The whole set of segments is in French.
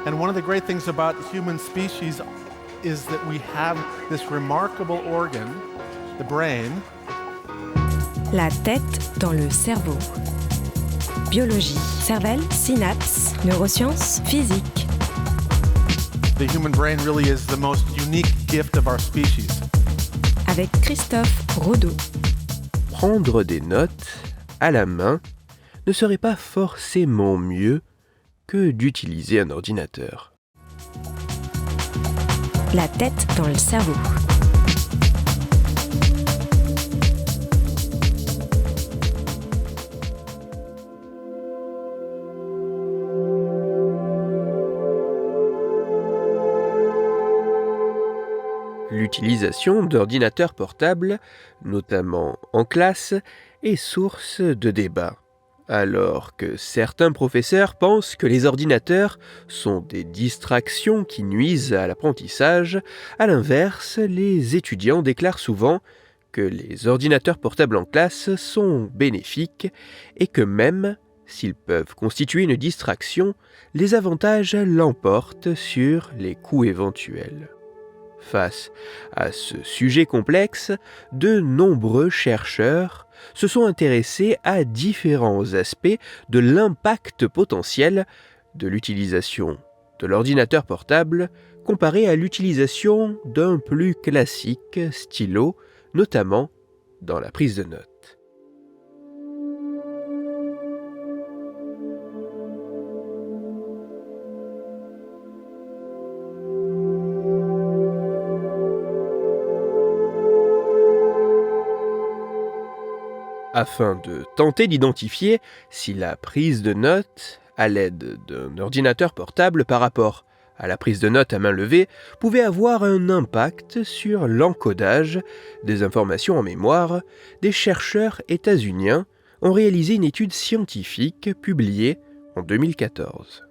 And one of the great things about the human species is that we have this remarkable organ, the brain. La tête dans le cerveau. Biologie, cervelle, synapses, neurosciences, physique. The human brain really is the most unique gift of our species. Avec Christophe Rodeau. Prendre des notes à la main ne serait pas forcément mieux que d'utiliser un ordinateur. La tête dans le cerveau. L'utilisation d'ordinateurs portables, notamment en classe, est source de débats. Alors que certains professeurs pensent que les ordinateurs sont des distractions qui nuisent à l'apprentissage, à l'inverse, les étudiants déclarent souvent que les ordinateurs portables en classe sont bénéfiques et que même s'ils peuvent constituer une distraction, les avantages l'emportent sur les coûts éventuels. Face à ce sujet complexe, de nombreux chercheurs se sont intéressés à différents aspects de l'impact potentiel de l'utilisation de l'ordinateur portable comparé à l'utilisation d'un plus classique stylo, notamment dans la prise de notes. Afin de tenter d'identifier si la prise de notes, à l'aide d'un ordinateur portable par rapport à la prise de notes à main levée, pouvait avoir un impact sur l'encodage des informations en mémoire, des chercheurs états-uniens ont réalisé une étude scientifique publiée en 2014.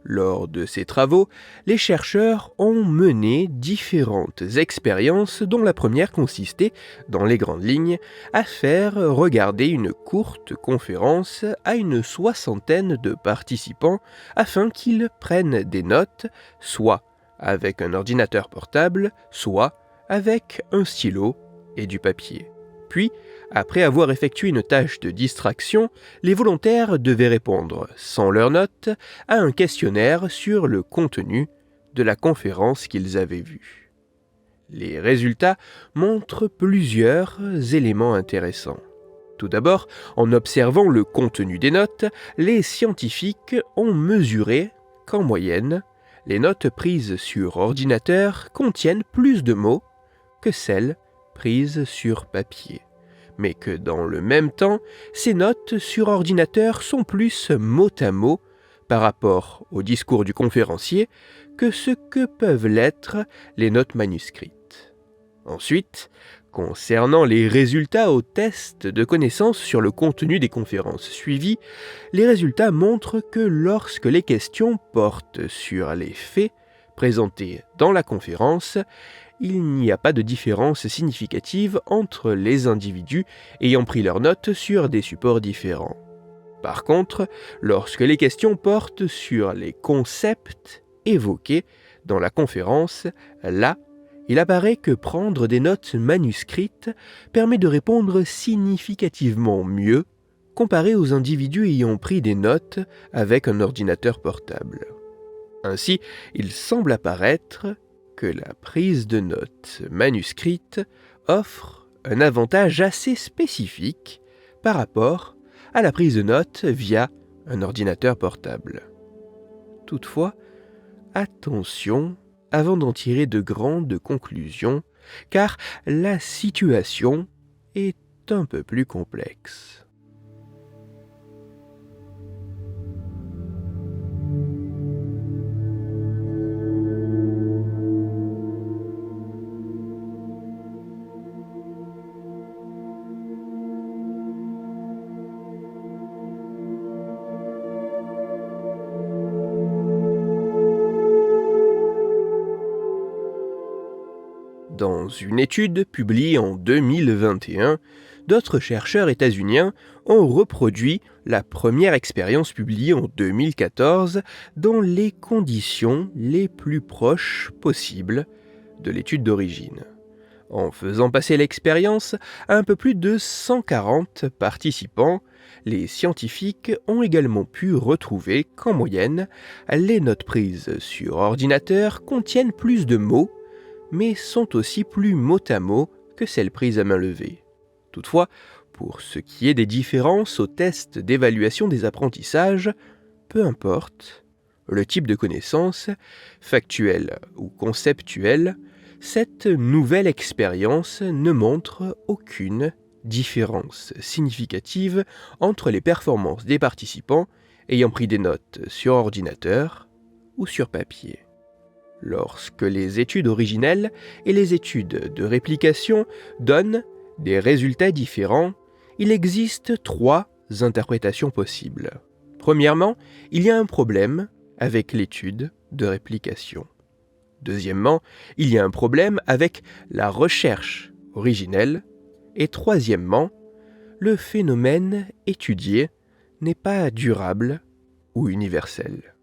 Lors de ces travaux, les chercheurs ont mené différentes expériences dont la première consistait, dans les grandes lignes, à faire regarder une courte conférence à une soixantaine de participants afin qu'ils prennent des notes, soit avec un ordinateur portable, soit avec un stylo et du papier. Puis, après avoir effectué une tâche de distraction, les volontaires devaient répondre, sans leurs notes, à un questionnaire sur le contenu de la conférence qu'ils avaient vue. Les résultats montrent plusieurs éléments intéressants. Tout d'abord, en observant le contenu des notes, les scientifiques ont mesuré qu'en moyenne, les notes prises sur ordinateur contiennent plus de mots que celles prises sur papier, mais que dans le même temps, ces notes sur ordinateur sont plus mot à mot par rapport au discours du conférencier que ce que peuvent l'être les notes manuscrites. Ensuite, concernant les résultats au test de connaissances sur le contenu des conférences suivies, les résultats montrent que lorsque les questions portent sur les faits présentés dans la conférence, il n'y a pas de différence significative entre les individus ayant pris leurs notes sur des supports différents. Par contre, lorsque les questions portent sur les concepts évoqués dans la conférence, là, il apparaît que prendre des notes manuscrites permet de répondre significativement mieux comparé aux individus ayant pris des notes avec un ordinateur portable. Ainsi, il semble apparaître que la prise de notes manuscrite offre un avantage assez spécifique par rapport à la prise de notes via un ordinateur portable. Toutefois, attention avant d'en tirer de grandes conclusions, car la situation est un peu plus complexe. Dans une étude publiée en 2021, d'autres chercheurs états-uniens ont reproduit la première expérience publiée en 2014 dans les conditions les plus proches possibles de l'étude d'origine. En faisant passer l'expérience à un peu plus de 140 participants, les scientifiques ont également pu retrouver qu'en moyenne, les notes prises sur ordinateur contiennent plus de mots, mais sont aussi plus mot à mot que celles prises à main levée. Toutefois, pour ce qui est des différences au test d'évaluation des apprentissages, peu importe le type de connaissance, factuelle ou conceptuelle, cette nouvelle expérience ne montre aucune différence significative entre les performances des participants ayant pris des notes sur ordinateur ou sur papier. Lorsque les études originelles et les études de réplication donnent des résultats différents, il existe 3 interprétations possibles. Premièrement, il y a un problème avec l'étude de réplication. Deuxièmement, il y a un problème avec la recherche originelle. Et troisièmement, le phénomène étudié n'est pas durable ou universel.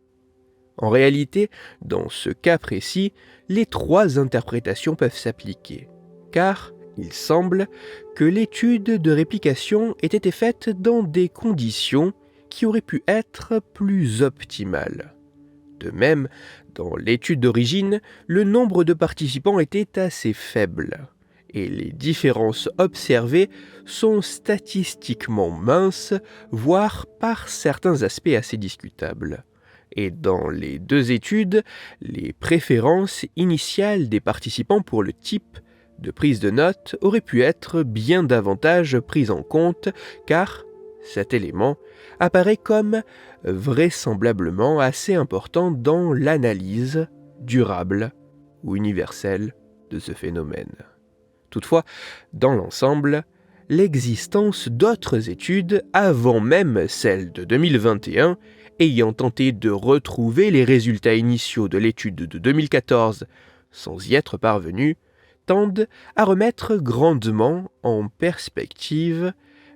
En réalité, dans ce cas précis, les 3 interprétations peuvent s'appliquer, car il semble que l'étude de réplication ait été faite dans des conditions qui auraient pu être plus optimales. De même, dans l'étude d'origine, le nombre de participants était assez faible, et les différences observées sont statistiquement minces, voire par certains aspects assez discutables. Et dans les 2 études, les préférences initiales des participants pour le type de prise de notes auraient pu être bien davantage prises en compte, car cet élément apparaît comme vraisemblablement assez important dans l'analyse durable ou universelle de ce phénomène. Toutefois, dans l'ensemble, l'existence d'autres études avant même celle de 2021, ayant tenté de retrouver les résultats initiaux de l'étude de 2014 sans y être parvenus, tendent à remettre grandement en perspective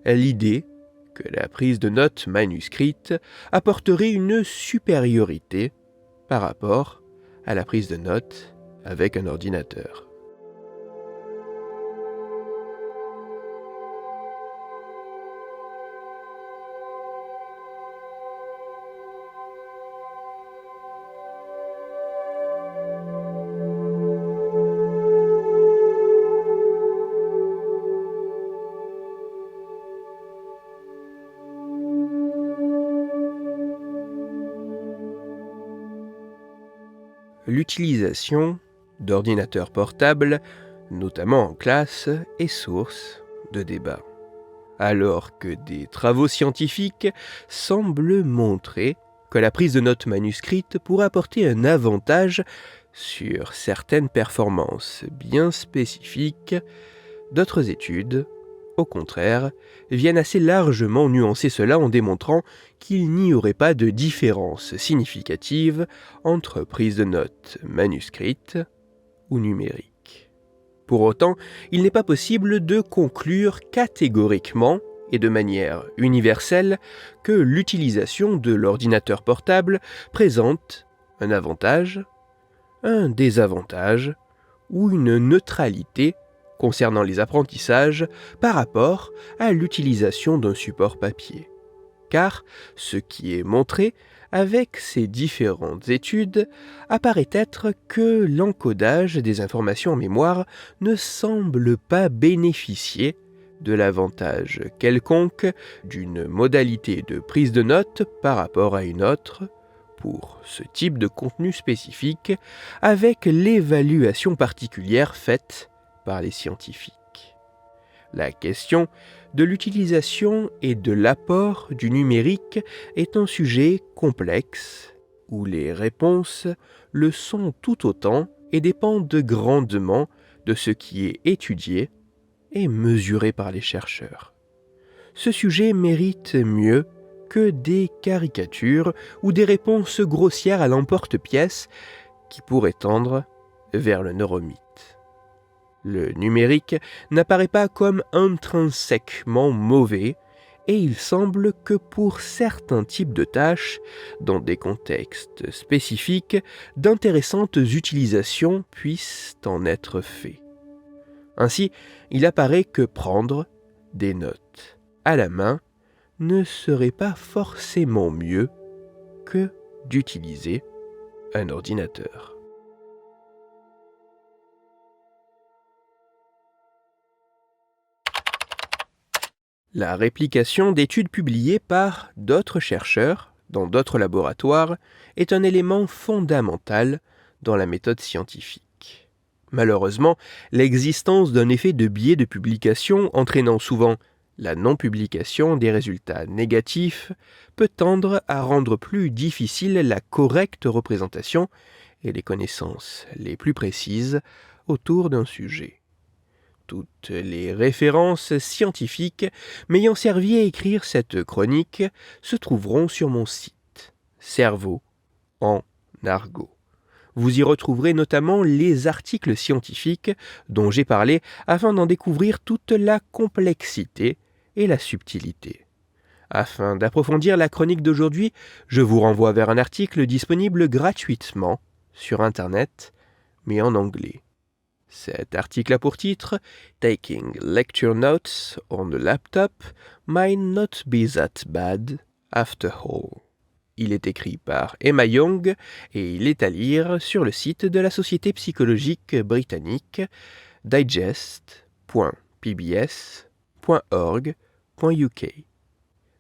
l'idée que la prise de notes manuscrite apporterait une supériorité par rapport à la prise de notes avec un ordinateur. L'utilisation d'ordinateurs portables, notamment en classe, est source de débats. Alors que des travaux scientifiques semblent montrer que la prise de notes manuscrite pourrait apporter un avantage sur certaines performances bien spécifiques, d'autres études, au contraire, viennent assez largement nuancer cela en démontrant qu'il n'y aurait pas de différence significative entre prise de notes manuscrite ou numérique. Pour autant, il n'est pas possible de conclure catégoriquement et de manière universelle que l'utilisation de l'ordinateur portable présente un avantage, un désavantage ou une neutralité concernant les apprentissages par rapport à l'utilisation d'un support papier. Car ce qui est montré avec ces différentes études apparaît être que l'encodage des informations en mémoire ne semble pas bénéficier de l'avantage quelconque d'une modalité de prise de notes par rapport à une autre pour ce type de contenu spécifique avec l'évaluation particulière faite par les scientifiques. La question de l'utilisation et de l'apport du numérique est un sujet complexe où les réponses le sont tout autant et dépendent grandement de ce qui est étudié et mesuré par les chercheurs. Ce sujet mérite mieux que des caricatures ou des réponses grossières à l'emporte-pièce qui pourraient tendre vers le neuromythe. Le numérique n'apparaît pas comme intrinsèquement mauvais, et il semble que pour certains types de tâches, dans des contextes spécifiques, d'intéressantes utilisations puissent en être faites. Ainsi, il apparaît que prendre des notes à la main ne serait pas forcément mieux que d'utiliser un ordinateur. La réplication d'études publiées par d'autres chercheurs dans d'autres laboratoires est un élément fondamental dans la méthode scientifique. Malheureusement, l'existence d'un effet de biais de publication entraînant souvent la non-publication des résultats négatifs peut tendre à rendre plus difficile la correcte représentation et les connaissances les plus précises autour d'un sujet. Toutes les références scientifiques m'ayant servi à écrire cette chronique se trouveront sur mon site Cerveau en argot. Vous y retrouverez notamment les articles scientifiques dont j'ai parlé afin d'en découvrir toute la complexité et la subtilité. Afin d'approfondir la chronique d'aujourd'hui, je vous renvoie vers un article disponible gratuitement sur Internet, mais en anglais. Cet article a pour titre « Taking lecture notes on a laptop might not be that bad after all ». Il est écrit par Emma Young et il est à lire sur le site de la Société psychologique britannique digest.pbs.org.uk.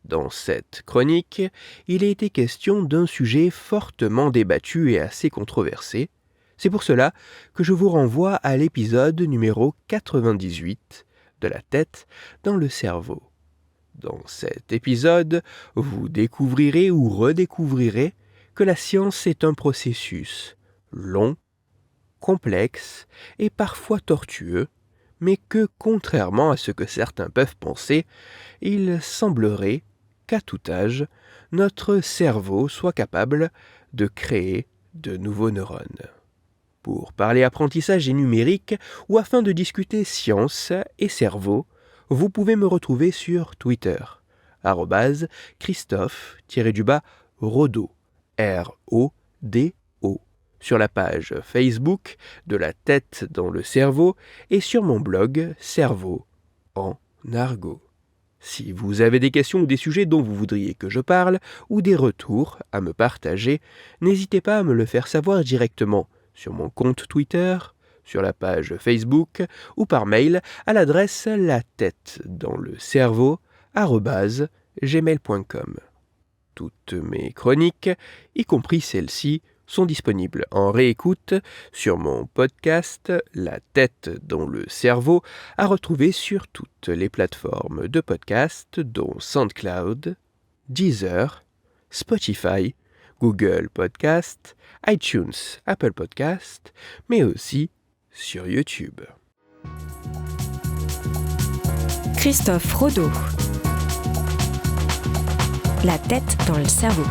Dans cette chronique, il a été question d'un sujet fortement débattu et assez controversé. C'est pour cela que je vous renvoie à l'épisode numéro 98 de La tête dans le cerveau. Dans cet épisode, vous découvrirez ou redécouvrirez que la science est un processus long, complexe et parfois tortueux, mais que, contrairement à ce que certains peuvent penser, il semblerait qu'à tout âge, notre cerveau soit capable de créer de nouveaux neurones. Pour parler apprentissage et numérique ou afin de discuter science et cerveau, vous pouvez me retrouver sur Twitter, @Christophe_Rodo, R-O-D-O, sur la page Facebook de La tête dans le cerveau et sur mon blog Cerveau en argot. Si vous avez des questions ou des sujets dont vous voudriez que je parle ou des retours à me partager, n'hésitez pas à me le faire savoir directement sur mon compte Twitter, sur la page Facebook ou par mail à l'adresse latettedanslecerveau@gmail.com. Toutes mes chroniques, y compris celles-ci, sont disponibles en réécoute sur mon podcast La tête dans le cerveau, à retrouver sur toutes les plateformes de podcast dont SoundCloud, Deezer, Spotify, Google Podcast, iTunes, Apple Podcast, mais aussi sur YouTube. Christophe Rodo. La tête dans le cerveau.